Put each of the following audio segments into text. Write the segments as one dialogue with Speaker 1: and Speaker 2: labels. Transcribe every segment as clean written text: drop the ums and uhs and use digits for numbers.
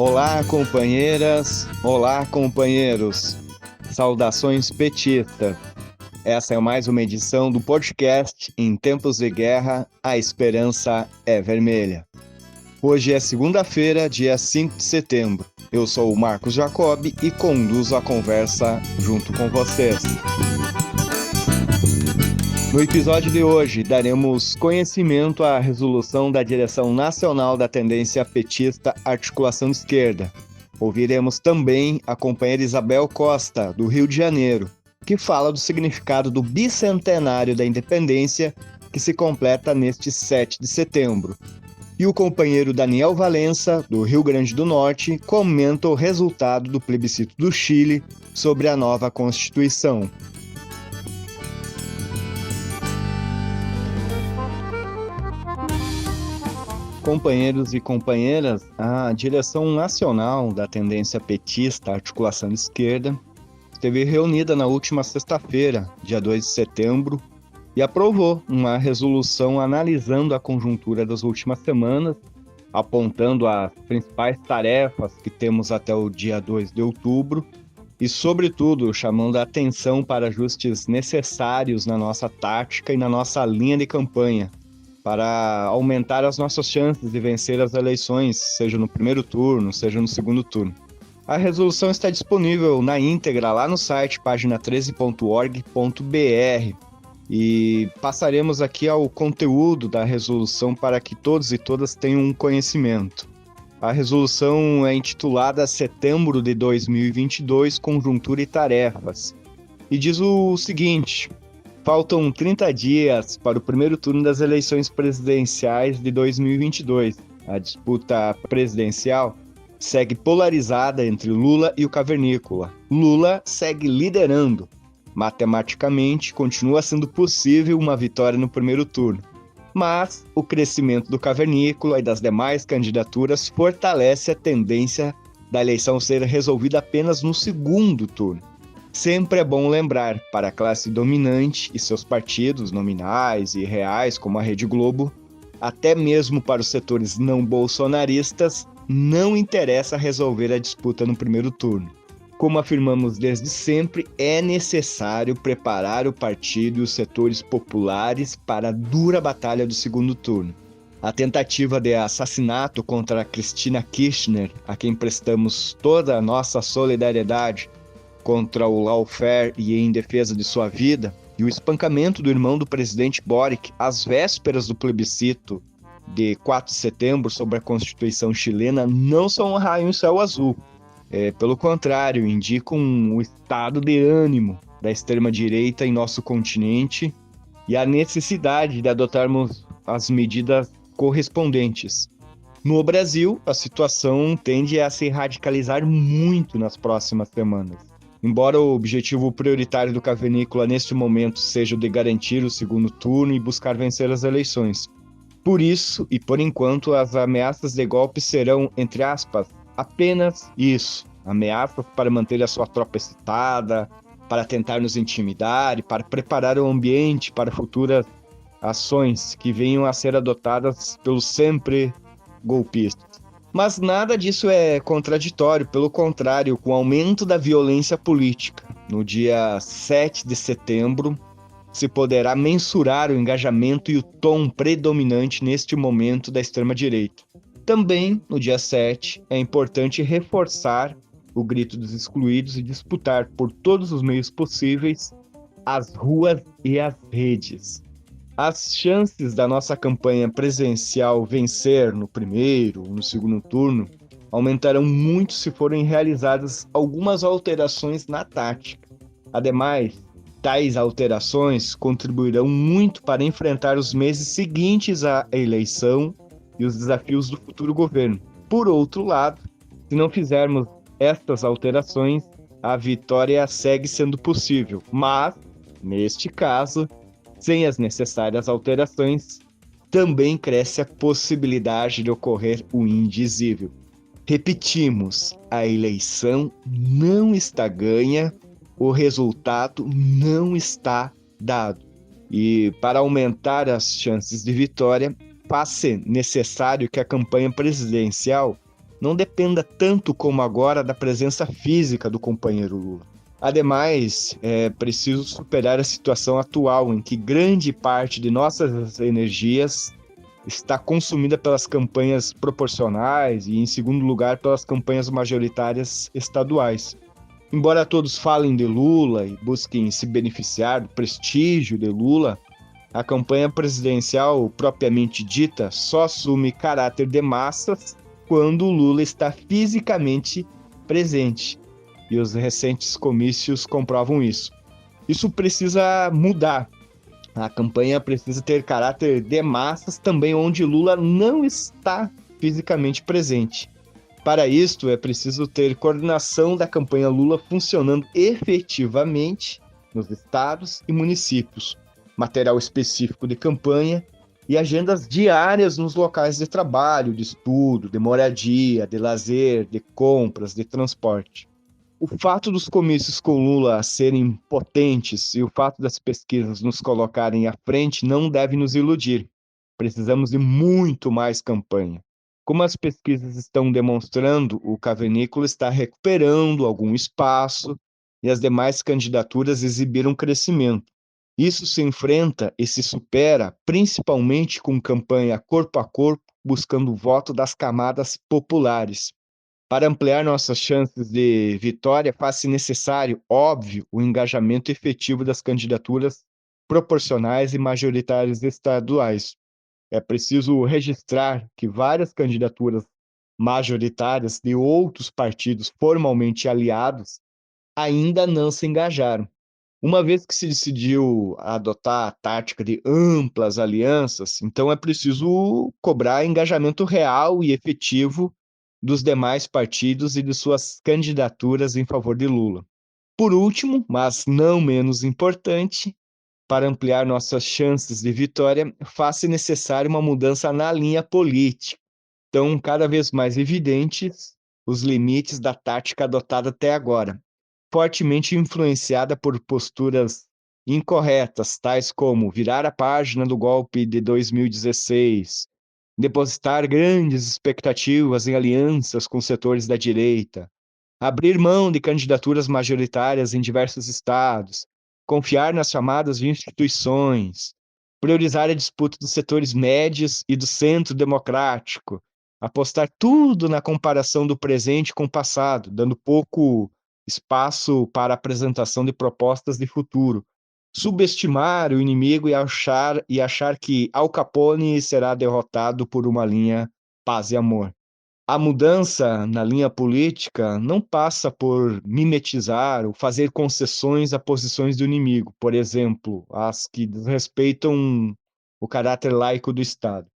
Speaker 1: Olá, companheiras, olá, companheiros. Saudações petistas. Essa é mais uma edição do podcast Em Tempos de Guerra, a Esperança é Vermelha. Hoje é segunda-feira, dia 5 de setembro. Eu sou o Marcos Jacob e conduzo a conversa junto com vocês. No episódio de hoje, daremos conhecimento à resolução da Direção Nacional da Tendência Petista Articulação Esquerda. Ouviremos também a companheira Isabel Costa, do Rio de Janeiro, que fala do significado do bicentenário da independência, que se completa neste 7 de setembro. E o companheiro Daniel Valença, do Rio Grande do Norte, comenta o resultado do plebiscito do Chile sobre a nova Constituição. Companheiros e companheiras, a Direção Nacional da Tendência Petista Articulação Esquerda esteve reunida na última sexta-feira, dia 2 de setembro, e aprovou uma resolução analisando a conjuntura das últimas semanas, apontando as principais tarefas que temos até o dia 2 de outubro e, sobretudo, chamando a atenção para ajustes necessários na nossa tática e na nossa linha de campanha, para aumentar as nossas chances de vencer as eleições, seja no primeiro turno, seja no segundo turno. A resolução está disponível na íntegra lá no site pagina13.org.br e passaremos aqui ao conteúdo da resolução para que todos e todas tenham um conhecimento. A resolução é intitulada Setembro de 2022, Conjuntura e Tarefas, e diz o seguinte: faltam 30 dias para o primeiro turno das eleições presidenciais de 2022. A disputa presidencial segue polarizada entre Lula e o Cavernícola. Lula segue liderando. Matematicamente, continua sendo possível uma vitória no primeiro turno. Mas o crescimento do Cavernícola e das demais candidaturas fortalece a tendência da eleição ser resolvida apenas no segundo turno. Sempre é bom lembrar, para a classe dominante e seus partidos nominais e reais, como a Rede Globo, até mesmo para os setores não bolsonaristas, não interessa resolver a disputa no primeiro turno. Como afirmamos desde sempre, é necessário preparar o partido e os setores populares para a dura batalha do segundo turno. A tentativa de assassinato contra Cristina Kirchner, a quem prestamos toda a nossa solidariedade, contra o lawfare e em defesa de sua vida, e o espancamento do irmão do presidente Boric às vésperas do plebiscito de 4 de setembro sobre a Constituição chilena não são um raio em céu azul. Pelo contrário, indicam o estado de ânimo da extrema-direita em nosso continente e a necessidade de adotarmos as medidas correspondentes. No Brasil, a situação tende a se radicalizar muito nas próximas semanas. Embora o objetivo prioritário do Cavernícola neste momento seja o de garantir o segundo turno e buscar vencer as eleições. Por isso, e por enquanto, as ameaças de golpe serão, entre aspas, apenas isso. Ameaças para manter a sua tropa excitada, para tentar nos intimidar e para preparar o ambiente para futuras ações que venham a ser adotadas pelos sempre golpistas. Mas nada disso é contraditório, pelo contrário, com o aumento da violência política. No dia 7 de setembro, se poderá mensurar o engajamento e o tom predominante neste momento da extrema-direita. Também, no dia 7, é importante reforçar o grito dos excluídos e disputar por todos os meios possíveis as ruas e as redes. As chances da nossa campanha presidencial vencer no primeiro ou no segundo turno aumentarão muito se forem realizadas algumas alterações na tática. Ademais, tais alterações contribuirão muito para enfrentar os meses seguintes à eleição e os desafios do futuro governo. Por outro lado, se não fizermos estas alterações, a vitória segue sendo possível, mas, neste caso, sem as necessárias alterações, também cresce a possibilidade de ocorrer o indizível. Repetimos, a eleição não está ganha, o resultado não está dado. E para aumentar as chances de vitória, faz-se necessário que a campanha presidencial não dependa tanto como agora da presença física do companheiro Lula. Ademais, é preciso superar a situação atual em que grande parte de nossas energias está consumida pelas campanhas proporcionais e, em segundo lugar, pelas campanhas majoritárias estaduais. Embora todos falem de Lula e busquem se beneficiar do prestígio de Lula, a campanha presidencial propriamente dita só assume caráter de massas quando o Lula está fisicamente presente. E os recentes comícios comprovam isso. Isso precisa mudar. A campanha precisa ter caráter de massas também onde Lula não está fisicamente presente. Para isto, é preciso ter coordenação da campanha Lula funcionando efetivamente nos estados e municípios, material específico de campanha e agendas diárias nos locais de trabalho, de estudo, de moradia, de lazer, de compras, de transporte. O fato dos comícios com Lula serem potentes e o fato das pesquisas nos colocarem à frente não deve nos iludir. Precisamos de muito mais campanha. Como as pesquisas estão demonstrando, o Cavernícola está recuperando algum espaço e as demais candidaturas exibiram crescimento. Isso se enfrenta e se supera principalmente com campanha corpo a corpo, buscando o voto das camadas populares. Para ampliar nossas chances de vitória, faz-se necessário, óbvio, o engajamento efetivo das candidaturas proporcionais e majoritárias estaduais. É preciso registrar que várias candidaturas majoritárias de outros partidos formalmente aliados ainda não se engajaram. Uma vez que se decidiu adotar a tática de amplas alianças, então é preciso cobrar engajamento real e efetivo dos demais partidos e de suas candidaturas em favor de Lula. Por último, mas não menos importante, para ampliar nossas chances de vitória, faz-se necessária uma mudança na linha política. Estão cada vez mais evidentes os limites da tática adotada até agora, fortemente influenciada por posturas incorretas, tais como virar a página do golpe de 2016, depositar grandes expectativas em alianças com setores da direita, abrir mão de candidaturas majoritárias em diversos estados, confiar nas chamadas instituições, priorizar a disputa dos setores médios e do centro democrático, apostar tudo na comparação do presente com o passado, dando pouco espaço para a apresentação de propostas de futuro, subestimar o inimigo e achar que Al Capone será derrotado por uma linha paz e amor. A mudança na linha política não passa por mimetizar ou fazer concessões a posições do inimigo, por exemplo, as que desrespeitam o caráter laico do Estado.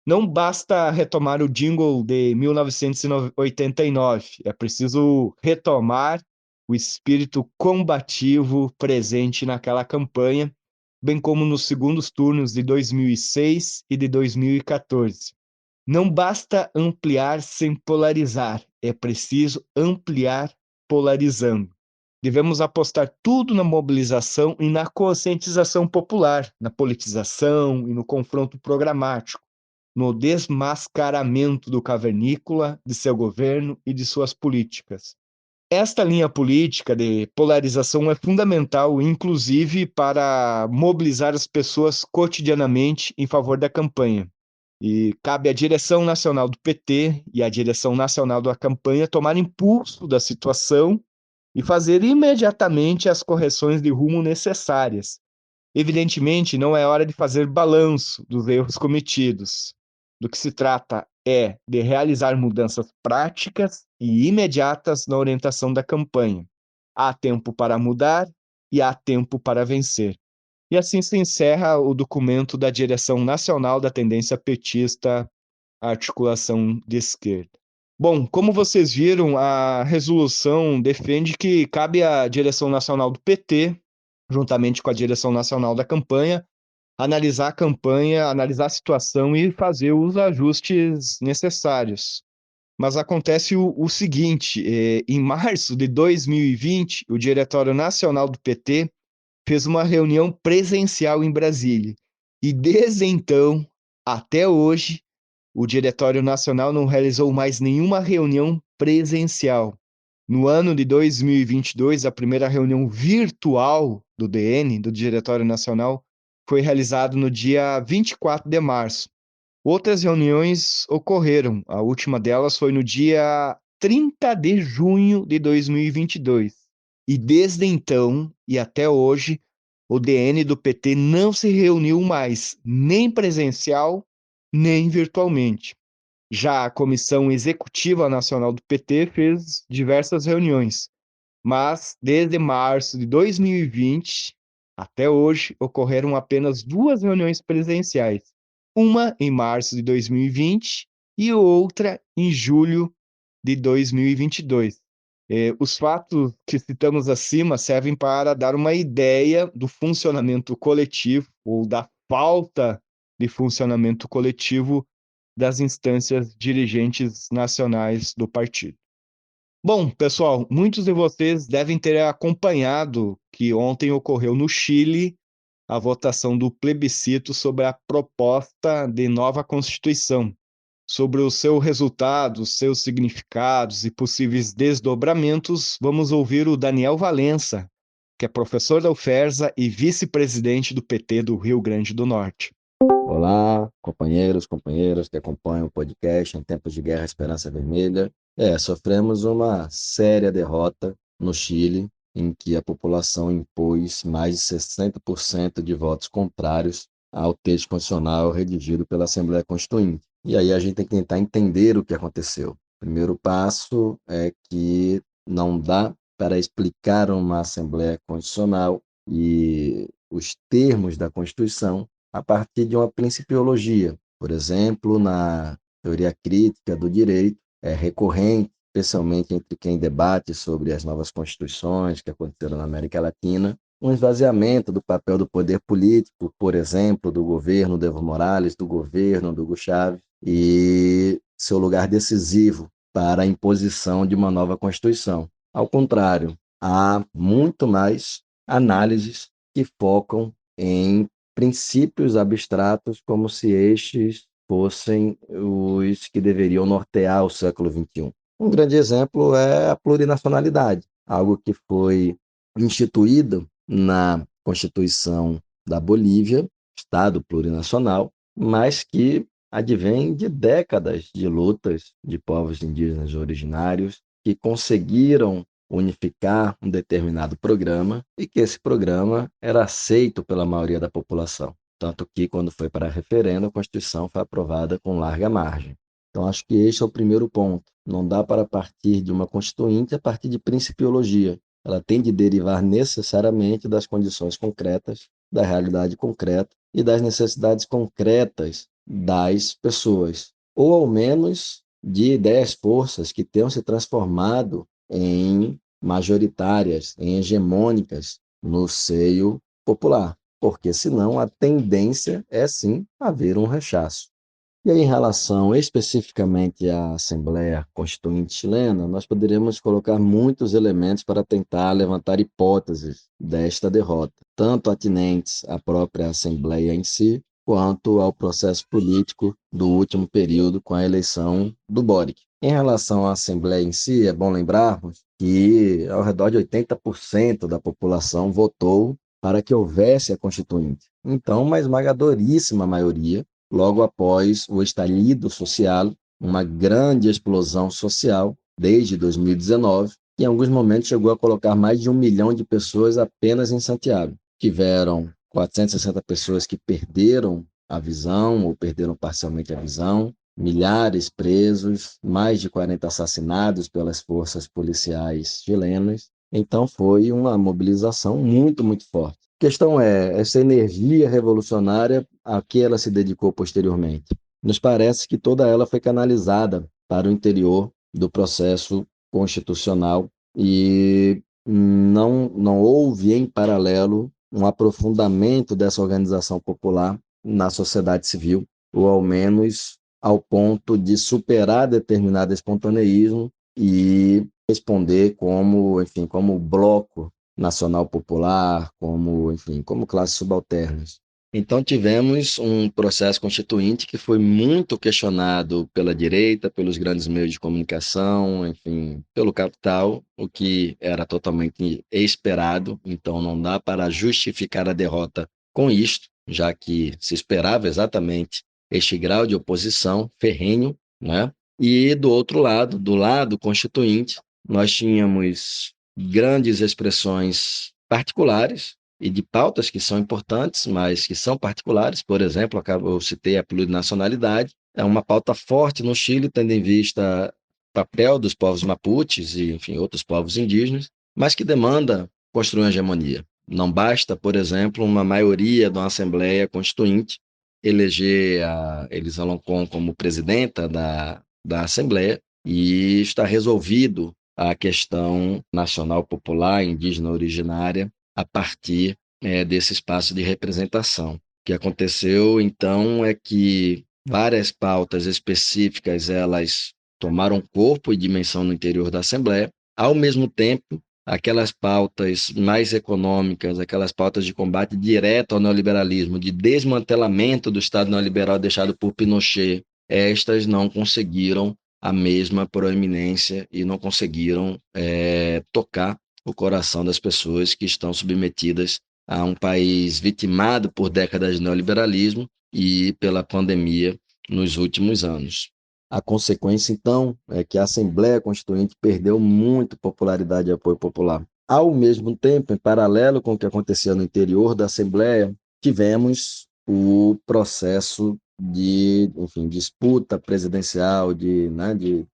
Speaker 1: Não basta retomar o jingle de 1989, é preciso retomar o espírito combativo presente naquela campanha, bem como nos segundos turnos de 2006 e de 2014. Não basta ampliar sem polarizar, é preciso ampliar polarizando. Devemos apostar tudo na mobilização e na conscientização popular, na politização e no confronto programático, no desmascaramento do cavernícola, de seu governo e de suas políticas. Esta linha política de polarização é fundamental, inclusive, para mobilizar as pessoas cotidianamente em favor da campanha. E cabe à direção nacional do PT e à direção nacional da campanha tomar impulso da situação e fazer imediatamente as correções de rumo necessárias. Evidentemente, não é hora de fazer balanço dos erros cometidos. Do que se trata é de realizar mudanças práticas e imediatas na orientação da campanha. Há tempo para mudar e há tempo para vencer. E assim se encerra o documento da Direção Nacional da Tendência Petista, Articulação de Esquerda. Bom, como vocês viram, a resolução defende que cabe à Direção Nacional do PT, juntamente com a Direção Nacional da campanha, analisar a campanha, analisar a situação e fazer os ajustes necessários. Mas acontece o seguinte, em março de 2020, o Diretório Nacional do PT fez uma reunião presencial em Brasília. E desde então, até hoje, o Diretório Nacional não realizou mais nenhuma reunião presencial. No ano de 2022, a primeira reunião virtual do DN, do Diretório Nacional, foi realizada no dia 24 de março. Outras reuniões ocorreram, a última delas foi no dia 30 de junho de 2022. E desde então e até hoje, o DN do PT não se reuniu mais, nem presencial, nem virtualmente. Já a Comissão Executiva Nacional do PT fez diversas reuniões, mas desde março de 2020 até hoje ocorreram apenas duas reuniões presenciais. Uma em março de 2020 e outra em julho de 2022. Os fatos que citamos acima servem para dar uma ideia do funcionamento coletivo ou da falta de funcionamento coletivo das instâncias dirigentes nacionais do partido. Bom, pessoal, muitos de vocês devem ter acompanhado que ontem ocorreu no Chile a votação do plebiscito sobre a proposta de nova Constituição. Sobre o seu resultado, seus significados e possíveis desdobramentos, vamos ouvir o Daniel Valença, que é professor da UFERJ e vice-presidente do PT do Rio Grande do Norte.
Speaker 2: Olá, companheiras que acompanham o podcast Em Tempos de Guerra Esperança Vermelha. Sofremos uma séria derrota no Chile, em que a população impôs mais de 60% de votos contrários ao texto constitucional redigido pela Assembleia Constituinte. E aí a gente tem que tentar entender o que aconteceu. O primeiro passo é que não dá para explicar uma Assembleia Constitucional e os termos da Constituição a partir de uma principiologia. Por exemplo, na teoria crítica do direito, é recorrente, especialmente entre quem debate sobre as novas constituições que aconteceram na América Latina, um esvaziamento do papel do poder político, por exemplo, do governo do Evo Morales, do governo do Hugo Chávez, e seu lugar decisivo para a imposição de uma nova Constituição. Ao contrário, há muito mais análises que focam em princípios abstratos como se estes fossem os que deveriam nortear o século XXI. Um grande exemplo é a plurinacionalidade, algo que foi instituído na Constituição da Bolívia, Estado plurinacional, mas que advém de décadas de lutas de povos indígenas originários que conseguiram unificar um determinado programa e que esse programa era aceito pela maioria da população. Tanto que, quando foi para referendo, a Constituição foi aprovada com larga margem. Então, acho que este é o primeiro ponto. Não dá para partir de uma Constituinte a partir de principiologia. Ela tem de derivar necessariamente das condições concretas, da realidade concreta e das necessidades concretas das pessoas, ou ao menos de ideias forças que tenham se transformado em majoritárias, em hegemônicas no seio popular, porque senão a tendência é sim haver um rechaço. E aí, em relação especificamente à Assembleia Constituinte chilena, nós poderíamos colocar muitos elementos para tentar levantar hipóteses desta derrota, tanto atinentes à própria Assembleia em si, quanto ao processo político do último período com a eleição do Boric. Em relação à Assembleia em si, é bom lembrarmos que ao redor de 80% da população votou para que houvesse a Constituinte. Então, uma esmagadoríssima maioria, logo após o estalido social, uma grande explosão social desde 2019, que em alguns momentos chegou a colocar mais de 1 milhão de pessoas apenas em Santiago. Tiveram 460 pessoas que perderam a visão ou perderam parcialmente a visão, milhares presos, mais de 40 assassinados pelas forças policiais chilenas. Então foi uma mobilização muito, muito forte. A questão é, essa energia revolucionária, a que ela se dedicou posteriormente? Nos parece que toda ela foi canalizada para o interior do processo constitucional e não houve, em paralelo, um aprofundamento dessa organização popular na sociedade civil, ou ao menos ao ponto de superar determinado espontaneísmo e responder como, enfim, como bloco nacional popular, como, enfim, como classes subalternas. Então tivemos um processo constituinte que foi muito questionado pela direita, pelos grandes meios de comunicação, enfim, pelo capital, o que era totalmente esperado. Então não dá para justificar a derrota com isto, já que se esperava exatamente este grau de oposição ferrenho, né? E do outro lado, do lado constituinte, nós tínhamos grandes expressões particulares e de pautas que são importantes, mas que são particulares. Por exemplo, eu citei a plurinacionalidade, é uma pauta forte no Chile, tendo em vista o papel dos povos mapuches e, enfim, outros povos indígenas, mas que demanda construir uma hegemonia. Não basta, por exemplo, uma maioria de uma Assembleia Constituinte eleger a Elisa Loncon como presidenta da Assembleia e está resolvido a questão nacional popular, indígena originária, a partir desse espaço de representação. O que aconteceu, então, é que várias pautas específicas elas tomaram corpo e dimensão no interior da Assembleia, ao mesmo tempo, aquelas pautas mais econômicas, aquelas pautas de combate direto ao neoliberalismo, de desmantelamento do Estado neoliberal deixado por Pinochet, estas não conseguiram a mesma proeminência e não conseguiram tocar o coração das pessoas que estão submetidas a um país vitimado por décadas de neoliberalismo e pela pandemia nos últimos anos. A consequência, então, é que a Assembleia Constituinte perdeu muito popularidade e apoio popular. Ao mesmo tempo, em paralelo com o que acontecia no interior da Assembleia, tivemos o processo de, enfim, disputa presidencial, de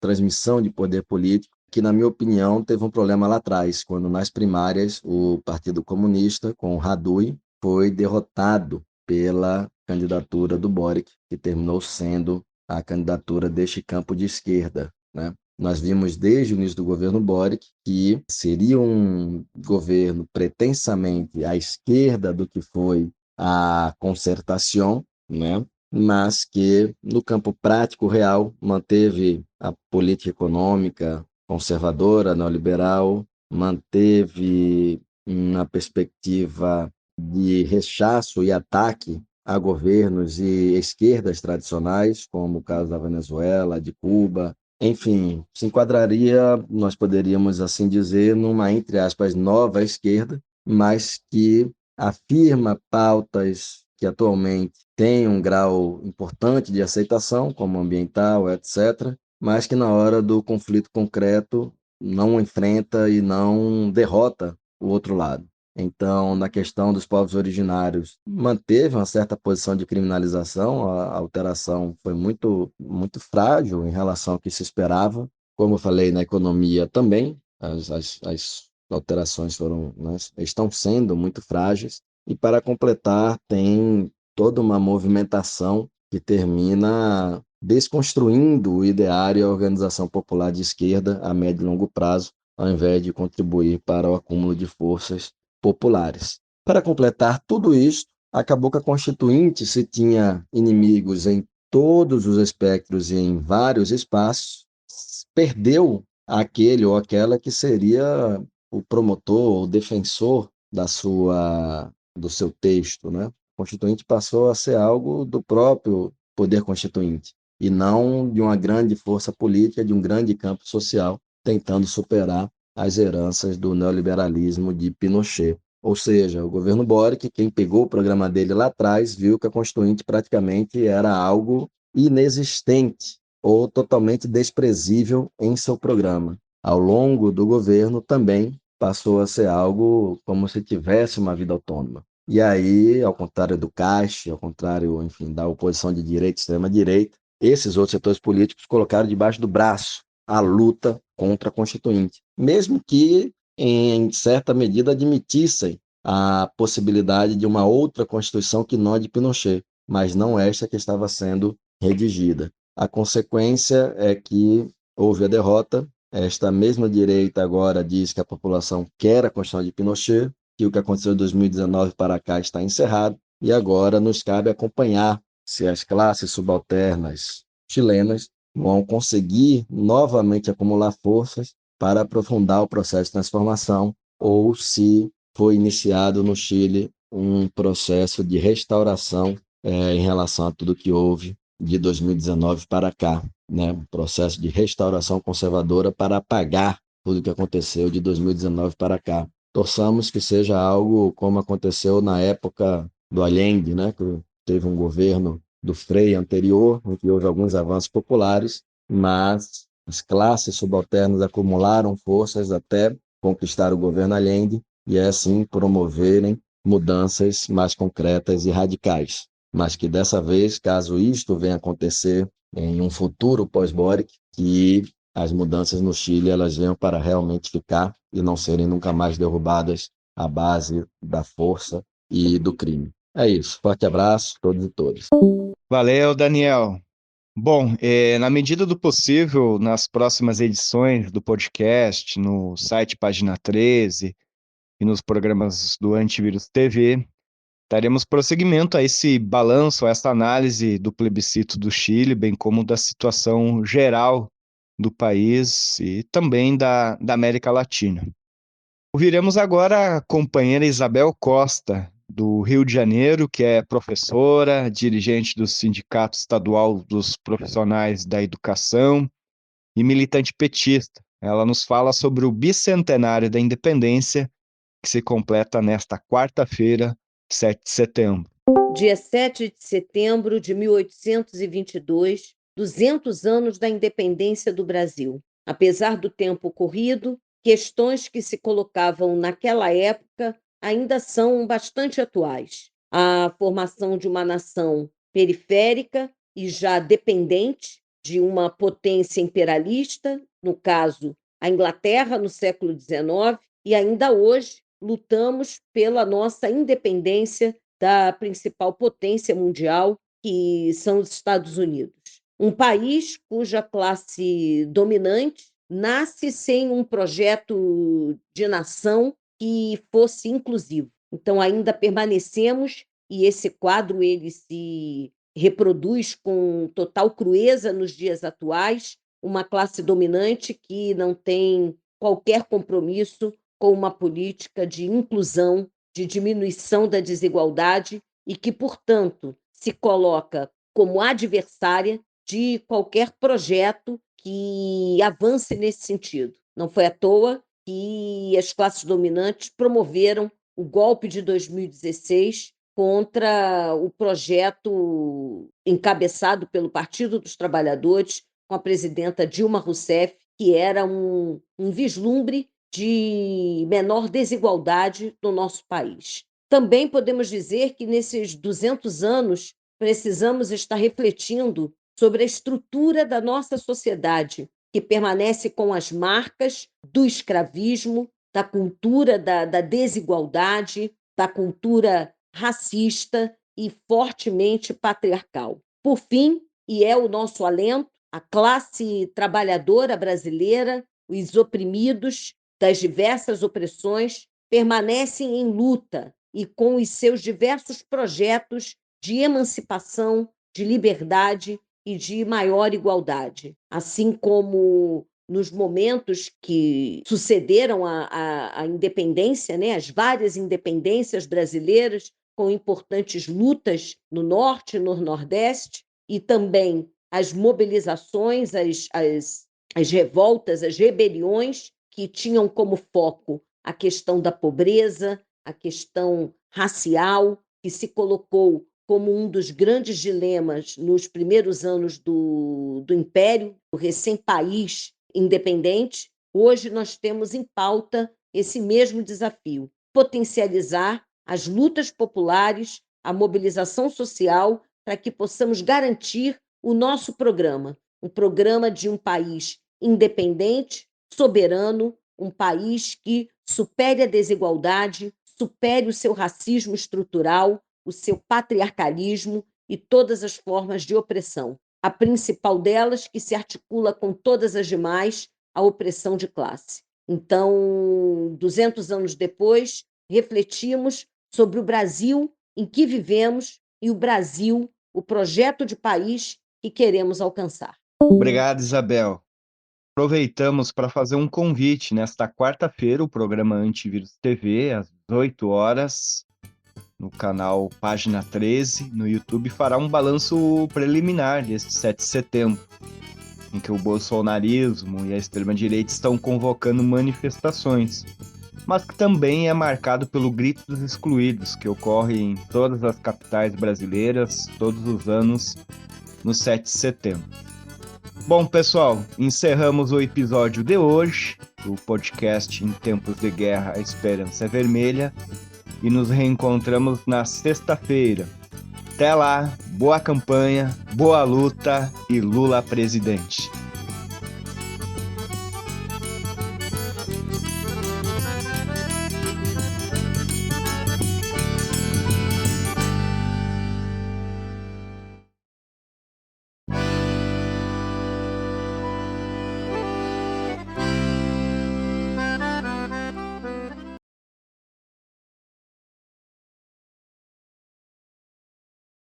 Speaker 2: transmissão de poder político, que, na minha opinião, teve um problema lá atrás, quando nas primárias o Partido Comunista, com o Radui, foi derrotado pela candidatura do Boric, que terminou sendo a candidatura deste campo de esquerda, né? Nós vimos desde o início do governo Boric que seria um governo pretensamente à esquerda do que foi a concertação, né? Mas que no campo prático real manteve a política econômica conservadora, neoliberal, manteve uma perspectiva de rechaço e ataque a governos e esquerdas tradicionais, como o caso da Venezuela, de Cuba. Enfim, se enquadraria, nós poderíamos assim dizer, numa, entre aspas, nova esquerda, mas que afirma pautas que atualmente têm um grau importante de aceitação, como ambiental, etc., mas que na hora do conflito concreto não enfrenta e não derrota o outro lado. Então, na questão dos povos originários, manteve uma certa posição de criminalização, a alteração foi muito frágil em relação ao que se esperava. Como eu falei, na economia também, as alterações foram, né, estão sendo muito frágeis. E, para completar, tem toda uma movimentação que termina desconstruindo o ideário e a organização popular de esquerda a médio e longo prazo, ao invés de contribuir para o acúmulo de forças populares. Para completar tudo isso, acabou que a Constituinte, se tinha inimigos em todos os espectros e em vários espaços, perdeu aquele ou aquela que seria o promotor, o defensor do seu texto, né? O Constituinte passou a ser algo do próprio poder constituinte e não de uma grande força política, de um grande campo social tentando superar as heranças do neoliberalismo de Pinochet. Ou seja, o governo Boric, quem pegou o programa dele lá atrás, viu que a Constituinte praticamente era algo inexistente ou totalmente desprezível em seu programa. Ao longo do governo também passou a ser algo como se tivesse uma vida autônoma. E aí, ao contrário do Caixa, ao contrário, enfim, da oposição de direita e extrema-direita, esses outros setores políticos colocaram debaixo do braço a luta contra a Constituinte, mesmo que, em certa medida, admitissem a possibilidade de uma outra Constituição que não a de Pinochet, mas não esta que estava sendo redigida. A consequência é que houve a derrota. Esta mesma direita agora diz que a população quer a Constituição de Pinochet, que o que aconteceu de 2019 para cá está encerrado, e agora nos cabe acompanhar se as classes subalternas chilenas vão conseguir novamente acumular forças para aprofundar o processo de transformação ou se foi iniciado no Chile um processo de restauração em relação a tudo que houve de 2019 para cá, né? Um processo de restauração conservadora para apagar tudo que aconteceu de 2019 para cá. Torçamos que seja algo como aconteceu na época do Allende, né? Que teve um governo do Frei anterior, em que houve alguns avanços populares, mas as classes subalternas acumularam forças até conquistar o governo Allende e assim promoverem mudanças mais concretas e radicais. Mas que dessa vez, caso isto venha acontecer em um futuro pós-Boric, que as mudanças no Chile elas venham para realmente ficar e não serem nunca mais derrubadas à base da força e do crime. É isso. Forte abraço a todos e todas.
Speaker 1: Valeu, Daniel. Bom, na medida do possível, nas próximas edições do podcast, no site Página 13 e nos programas do Antivírus TV, daremos prosseguimento a esse balanço, a essa análise do plebiscito do Chile, bem como da situação geral do país e também da América Latina. Ouviremos agora a companheira Isabel Costa, do Rio de Janeiro, que é professora, dirigente do Sindicato Estadual dos Profissionais da Educação e militante petista. Ela nos fala sobre o bicentenário da independência, que se completa nesta quarta-feira, 7 de setembro.
Speaker 3: Dia 7 de setembro de 1822, 200 anos da independência do Brasil. Apesar do tempo corrido, questões que se colocavam naquela época ainda são bastante atuais. A formação de uma nação periférica e já dependente de uma potência imperialista, no caso, a Inglaterra no século XIX, e ainda hoje lutamos pela nossa independência da principal potência mundial, que são os Estados Unidos. Um país cuja classe dominante nasce sem um projeto de nação que fosse inclusivo. Então ainda permanecemos, e esse quadro ele se reproduz com total crueza nos dias atuais, uma classe dominante que não tem qualquer compromisso com uma política de inclusão, de diminuição da desigualdade e que, portanto, se coloca como adversária de qualquer projeto que avance nesse sentido. Não foi à toa que as classes dominantes promoveram o golpe de 2016 contra o projeto encabeçado pelo Partido dos Trabalhadores, com a presidenta Dilma Rousseff, que era um vislumbre de menor desigualdade no nosso país. Também podemos dizer que nesses 200 anos precisamos estar refletindo sobre a estrutura da nossa sociedade, que permanece com as marcas do escravismo, da cultura da desigualdade, da cultura racista e fortemente patriarcal. Por fim, e é o nosso alento, a classe trabalhadora brasileira, os oprimidos das diversas opressões, permanecem em luta e com os seus diversos projetos de emancipação, de liberdade e de maior igualdade. Assim como nos momentos que sucederam à independência, né, as várias independências brasileiras, com importantes lutas no Norte e no Nordeste, e também as mobilizações, as revoltas, as rebeliões que tinham como foco a questão da pobreza, a questão racial, que se colocou como um dos grandes dilemas nos primeiros anos do Império, do recém-país independente. Hoje nós temos em pauta esse mesmo desafio: potencializar as lutas populares, a mobilização social, para que possamos garantir o nosso programa, um programa de um país independente, soberano, um país que supere a desigualdade, supere o seu racismo estrutural, o seu patriarcalismo e todas as formas de opressão. A principal delas, que se articula com todas as demais, a opressão de classe. Então, 200 anos depois, refletimos sobre o Brasil em que vivemos e o Brasil, o projeto de país que queremos alcançar.
Speaker 1: Obrigado, Isabel. Aproveitamos para fazer um convite nesta quarta-feira, o programa Antivírus TV, às 18 horas, no canal Página 13, no YouTube, fará um balanço preliminar desse 7 de setembro, em que o bolsonarismo e a extrema-direita estão convocando manifestações, mas que também é marcado pelo Grito dos Excluídos, que ocorre em todas as capitais brasileiras, todos os anos, no 7 de setembro. Bom, pessoal, encerramos o episódio de hoje do podcast Em Tempos de Guerra, a Esperança é Vermelha, e nos reencontramos na sexta-feira. Até lá, boa campanha, boa luta e Lula presidente.